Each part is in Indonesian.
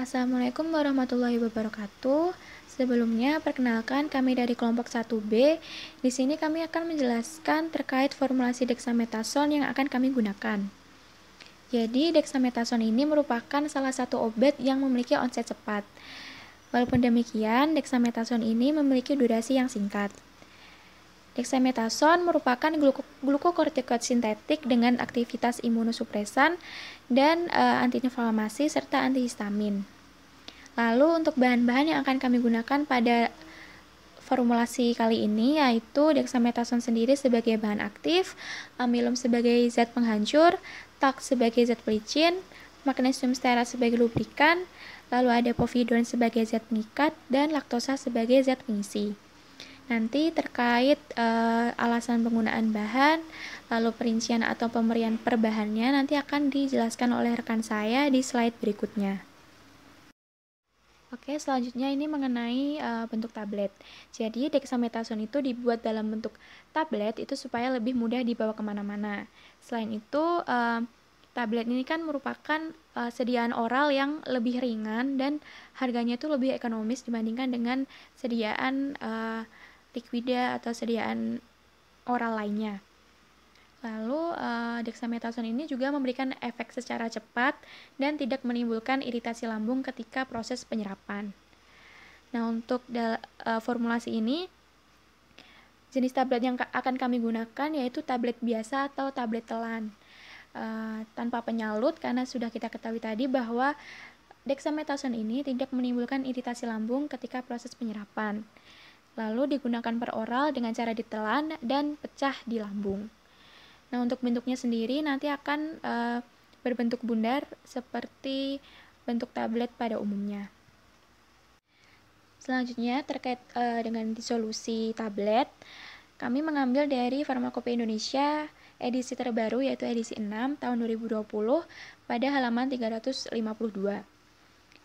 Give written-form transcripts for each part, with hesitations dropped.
Assalamualaikum warahmatullahi wabarakatuh. Sebelumnya, perkenalkan kami dari kelompok 1B. Di sini kami akan menjelaskan terkait formulasi dexamethasone yang akan kami gunakan. Jadi, dexamethasone ini merupakan salah satu obat yang memiliki onset cepat. Walaupun demikian, dexamethasone ini memiliki durasi yang singkat. Dexamethasone merupakan glukokortikoid sintetik dengan aktivitas imunosupresan dan antiinflamasi serta antihistamin. Lalu untuk bahan-bahan yang akan kami gunakan pada formulasi kali ini yaitu dexamethasone sendiri sebagai bahan aktif, amilum sebagai zat penghancur, talc sebagai zat pelicin, magnesium stearat sebagai lubrikan, lalu ada povidone sebagai zat pengikat, dan laktosa sebagai zat pengisi. Nanti terkait alasan penggunaan bahan, lalu perincian atau pemberian per bahannya nanti akan dijelaskan oleh rekan saya di slide berikutnya. Oke, selanjutnya ini mengenai bentuk tablet. Jadi dexamethasone itu dibuat dalam bentuk tablet itu supaya lebih mudah dibawa kemana-mana. Selain itu, tablet ini kan merupakan sediaan oral yang lebih ringan dan harganya itu lebih ekonomis dibandingkan dengan sediaan liquida atau sediaan oral lainnya. Lalu dexamethasone ini juga memberikan efek secara cepat dan tidak menimbulkan iritasi lambung ketika proses penyerapan. Nah, untuk formulasi ini jenis tablet yang akan kami gunakan yaitu tablet biasa atau tablet telan tanpa penyalut, karena sudah kita ketahui tadi bahwa dexamethasone ini tidak menimbulkan iritasi lambung ketika proses penyerapan. Lalu digunakan per oral dengan cara ditelan dan pecah di lambung. Nah, untuk bentuknya sendiri nanti akan berbentuk bundar seperti bentuk tablet pada umumnya. Selanjutnya terkait dengan disolusi tablet, kami mengambil dari Farmakopeia Indonesia edisi terbaru yaitu edisi 6 tahun 2020 pada halaman 352.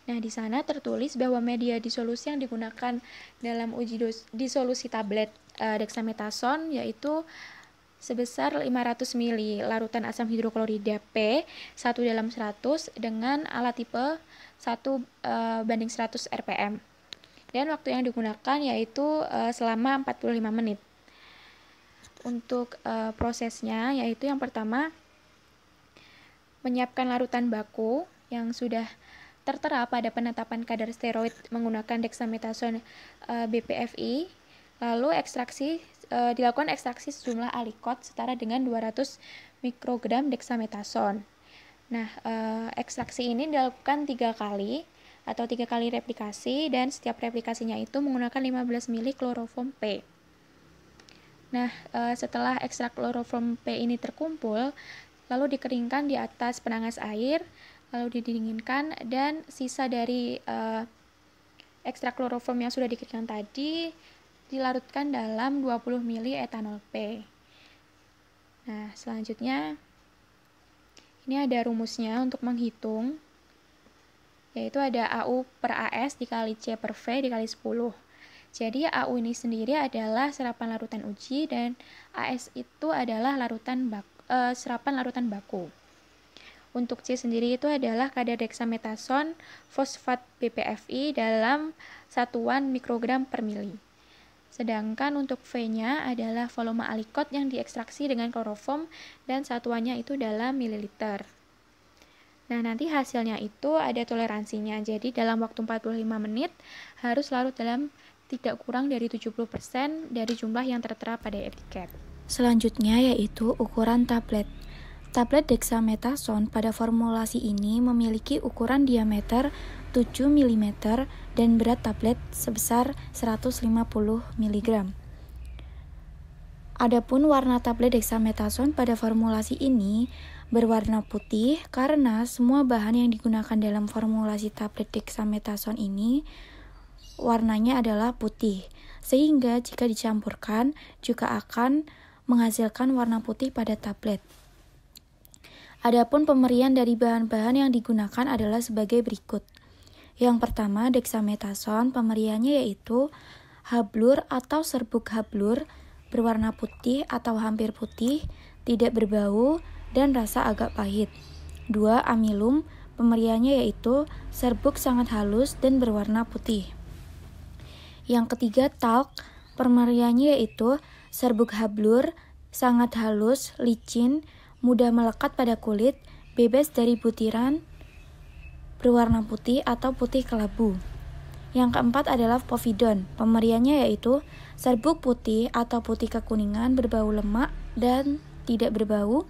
Nah, di sana tertulis bahwa media disolusi yang digunakan dalam uji disolusi tablet dexamethasone yaitu sebesar 500 ml larutan asam hidroklorida P 1/100 dengan alat tipe 1:100 rpm. Dan waktu yang digunakan yaitu selama 45 menit. Untuk prosesnya yaitu yang pertama menyiapkan larutan baku yang sudah tertera pada penetapan kadar steroid menggunakan dexamethasone BPFI, lalu dilakukan ekstraksi sejumlah alikot setara dengan 200 mikrogram dexamethasone. Nah, ekstraksi ini dilakukan 3 kali atau 3 kali replikasi dan setiap replikasinya itu menggunakan 15 ml kloroform P. Nah, setelah ekstrak kloroform P ini terkumpul, lalu dikeringkan di atas penangas air, lalu didinginkan dan sisa dari ekstrak kloroform yang sudah dikeringkan tadi dilarutkan dalam 20 ml etanol P. Nah, selanjutnya ini ada rumusnya untuk menghitung, yaitu ada AU per AS dikali C per V dikali 10. Jadi AU ini sendiri adalah serapan larutan uji dan AS itu adalah serapan larutan baku. Untuk C sendiri itu adalah kadar dexamethasone fosfat BPFI dalam satuan mikrogram per mili. Sedangkan untuk V-nya adalah volume alikot yang diekstraksi dengan kloroform dan satuannya itu dalam mililiter. Nah, nanti hasilnya itu ada toleransinya. Jadi dalam waktu 45 menit harus larut dalam tidak kurang dari 70% dari jumlah yang tertera pada etiket. Selanjutnya yaitu ukuran tablet. Tablet dexamethasone pada formulasi ini memiliki ukuran diameter 7 mm dan berat tablet sebesar 150 mg. Adapun warna tablet dexamethasone pada formulasi ini berwarna putih karena semua bahan yang digunakan dalam formulasi tablet dexamethasone ini warnanya adalah putih, sehingga jika dicampurkan juga akan menghasilkan warna putih pada tablet. Adapun pemberian dari bahan-bahan yang digunakan adalah sebagai berikut. Yang pertama, dexamethasone pemberiannya yaitu hablur atau serbuk hablur berwarna putih atau hampir putih, tidak berbau dan rasa agak pahit. 2. Amilum Pemberiannya yaitu serbuk sangat halus dan berwarna putih. Yang ketiga, talc. Pemberiannya yaitu serbuk hablur, sangat halus, licin, mudah melekat pada kulit, bebas dari butiran, berwarna putih atau putih kelabu. Yang keempat adalah povidon. Pemberiannya yaitu serbuk putih atau putih kekuningan berbau lemak dan tidak berbau,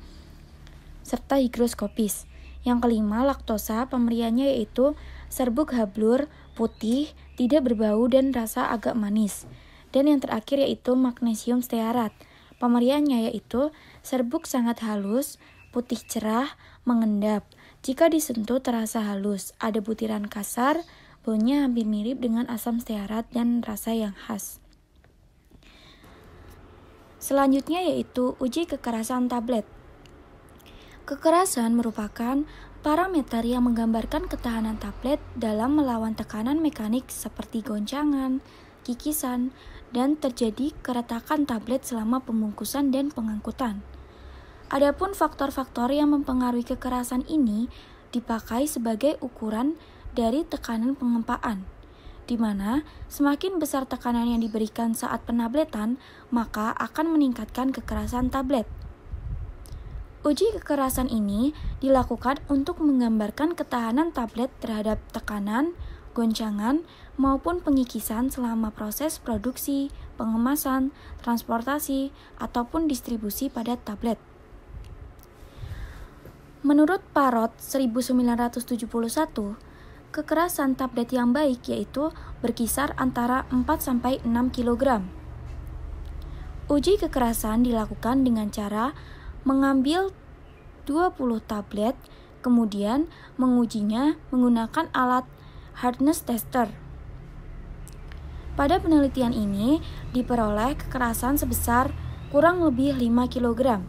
serta higroskopis. Yang kelima, laktosa. Pemberiannya yaitu serbuk hablur, putih, tidak berbau dan rasa agak manis. Dan yang terakhir yaitu magnesium stearat. Pemberiannya yaitu serbuk sangat halus, putih cerah, mengendap. Jika disentuh terasa halus, ada butiran kasar, baunya hampir mirip dengan asam stearat dan rasa yang khas. Selanjutnya yaitu uji kekerasan tablet. Kekerasan merupakan parameter yang menggambarkan ketahanan tablet dalam melawan tekanan mekanik seperti goncangan, kikisan, dan terjadi keretakan tablet selama pembungkusan dan pengangkutan. Adapun faktor-faktor yang mempengaruhi kekerasan ini dipakai sebagai ukuran dari tekanan pengempaan, di mana semakin besar tekanan yang diberikan saat penabletan, maka akan meningkatkan kekerasan tablet. Uji kekerasan ini dilakukan untuk menggambarkan ketahanan tablet terhadap tekanan, goncangan, maupun pengikisan selama proses produksi, pengemasan, transportasi, ataupun distribusi pada tablet. Menurut Parrot 1971, kekerasan tablet yang baik yaitu berkisar antara 4-6 kg. Uji kekerasan dilakukan dengan cara mengambil 20 tablet, kemudian mengujinya menggunakan alat hardness tester. Pada penelitian ini diperoleh kekerasan sebesar kurang lebih 5 kg.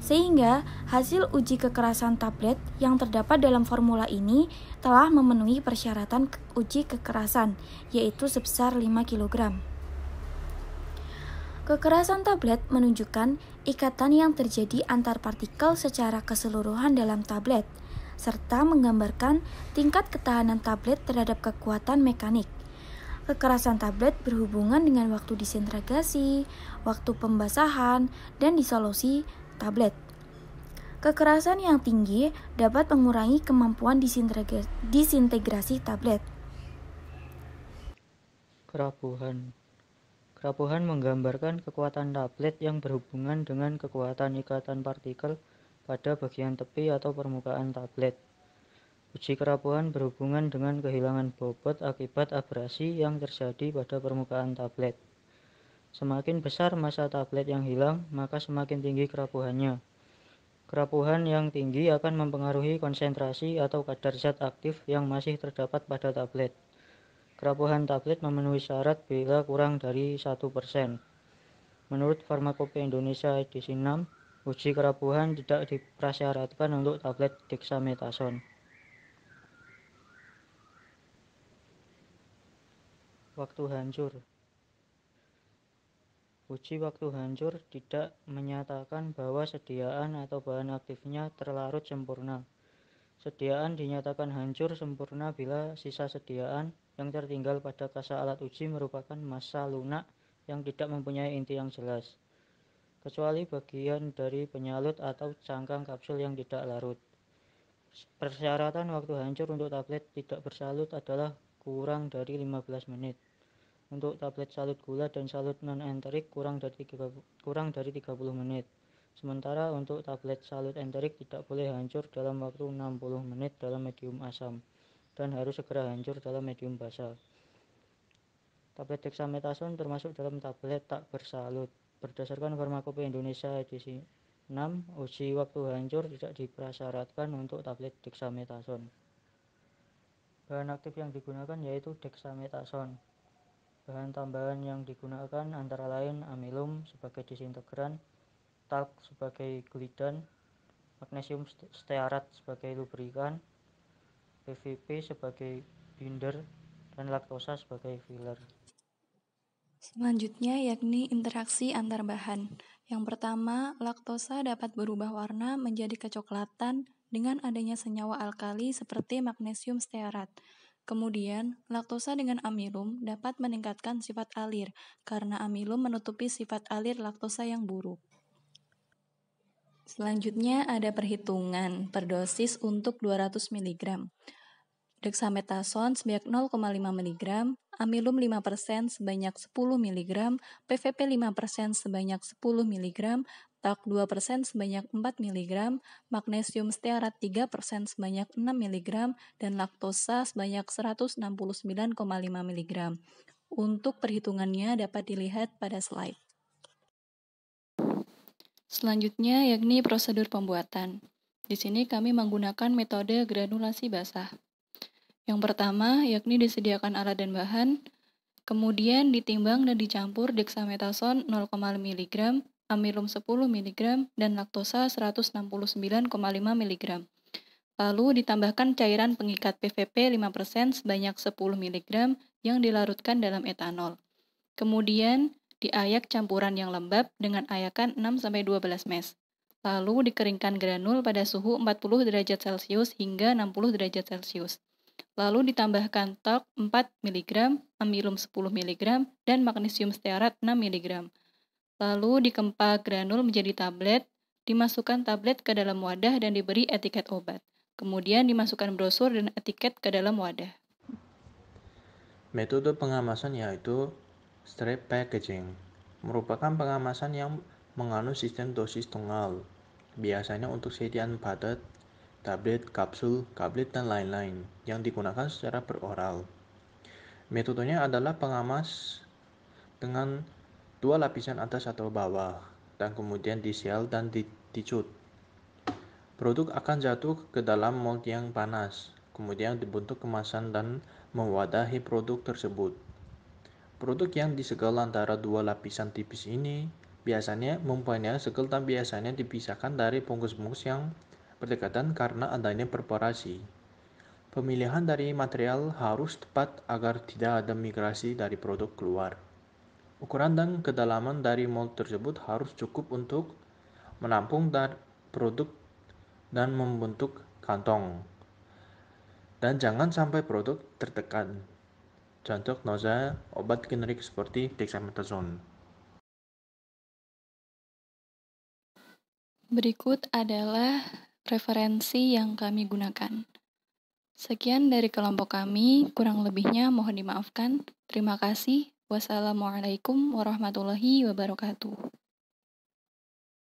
Sehingga hasil uji kekerasan tablet yang terdapat dalam formula ini telah memenuhi persyaratan uji kekerasan, yaitu sebesar 5 kg. Kekerasan tablet menunjukkan ikatan yang terjadi antar partikel secara keseluruhan dalam tablet, serta menggambarkan tingkat ketahanan tablet terhadap kekuatan mekanik. Kekerasan tablet berhubungan dengan waktu disintegrasi, waktu pembasahan, dan disolusi tablet. Kekerasan yang tinggi dapat mengurangi kemampuan disintegrasi tablet. Kerapuhan menggambarkan kekuatan tablet yang berhubungan dengan kekuatan ikatan partikel pada bagian tepi atau permukaan tablet. Uji kerapuhan berhubungan dengan kehilangan bobot akibat abrasi yang terjadi pada permukaan tablet. Semakin besar massa tablet yang hilang, maka semakin tinggi kerapuhannya. Kerapuhan yang tinggi akan mempengaruhi konsentrasi atau kadar zat aktif yang masih terdapat pada tablet. Kerapuhan tablet memenuhi syarat bila kurang dari 1%. Menurut Farmakopeia Indonesia edisi 6, uji kerapuhan tidak diprasyaratkan untuk tablet dexamethasone. Waktu hancur. Uji waktu hancur tidak menyatakan bahwa sediaan atau bahan aktifnya terlarut sempurna. Sediaan dinyatakan hancur sempurna bila sisa sediaan yang tertinggal pada kasa alat uji merupakan massa lunak yang tidak mempunyai inti yang jelas, kecuali bagian dari penyalut atau cangkang kapsul yang tidak larut. Persyaratan waktu hancur untuk tablet tidak bersalut adalah kurang dari 15 menit. Untuk tablet salut gula dan salut non-enterik kurang dari 30 menit. Sementara untuk tablet salut enterik tidak boleh hancur dalam waktu 60 menit dalam medium asam dan harus segera hancur dalam medium basah. Tablet dexamethasone termasuk dalam tablet tak bersalut. Berdasarkan Farmakopeia Indonesia edisi 6, uji waktu hancur tidak diprasyaratkan untuk tablet dexamethasone. Bahan aktif yang digunakan yaitu dexamethasone. Bahan tambahan yang digunakan antara lain amilum sebagai disintegran, talc sebagai glidan, magnesium stearat sebagai lubrikan, PVP sebagai binder, dan laktosa sebagai filler. Selanjutnya yakni interaksi antar bahan. Yang pertama, laktosa dapat berubah warna menjadi kecoklatan dengan adanya senyawa alkali seperti magnesium stearat. Kemudian, laktosa dengan amilum dapat meningkatkan sifat alir karena amilum menutupi sifat alir laktosa yang buruk. Selanjutnya ada perhitungan per dosis untuk 200 mg. Dexamethasone sebanyak 0,5 mg, amilum 5% sebanyak 10 mg, PVP 5% sebanyak 10 mg, TAK 2% sebanyak 4 mg, magnesium stearat 3% sebanyak 6 mg, dan laktosa sebanyak 169,5 mg. Untuk perhitungannya dapat dilihat pada slide. Selanjutnya yakni prosedur pembuatan. Di sini kami menggunakan metode granulasi basah. Yang pertama yakni disediakan alat dan bahan, kemudian ditimbang dan dicampur dexamethasone 0,5 mg, amilum 10 mg, dan laktosa 169,5 mg. Lalu ditambahkan cairan pengikat PVP 5% sebanyak 10 mg yang dilarutkan dalam etanol. Kemudian diayak campuran yang lembab dengan ayakan 6-12 mes. Lalu dikeringkan granul pada suhu 40 derajat Celcius hingga 60 derajat Celcius. Lalu ditambahkan TAK 4 mg, amilum 10 mg, dan magnesium stearat 6 mg. Lalu dikempa granul menjadi tablet, dimasukkan tablet ke dalam wadah dan diberi etiket obat. Kemudian dimasukkan brosur dan etiket ke dalam wadah. Metode pengemasan yaitu strep packaging, merupakan pengemasan yang mengandung sistem dosis tunggal, biasanya untuk sediaan padat, tablet, kapsul, tablet, dan lain-lain, yang digunakan secara peroral. Metodenya adalah pengemas dengan 2 lapisan atas atau bawah, dan kemudian disial dan dicut. Produk akan jatuh ke dalam mold yang panas, kemudian dibentuk kemasan dan mewadahi produk tersebut. Produk yang disegel antara 2 lapisan tipis ini biasanya mempunyai segel dan biasanya dipisahkan dari bungkus-bungkus yang berdekatan karena adanya perforasi. Pemilihan dari material harus tepat agar tidak ada migrasi dari produk keluar. Ukuran dan kedalaman dari mold tersebut harus cukup untuk menampung produk dan membentuk kantong. Dan jangan sampai produk tertekan. Contoh nausea, obat generik seperti dexamethasone. Berikut adalah referensi yang kami gunakan. Sekian dari kelompok kami, kurang lebihnya mohon dimaafkan. Terima kasih. Wassalamualaikum warahmatullahi wabarakatuh.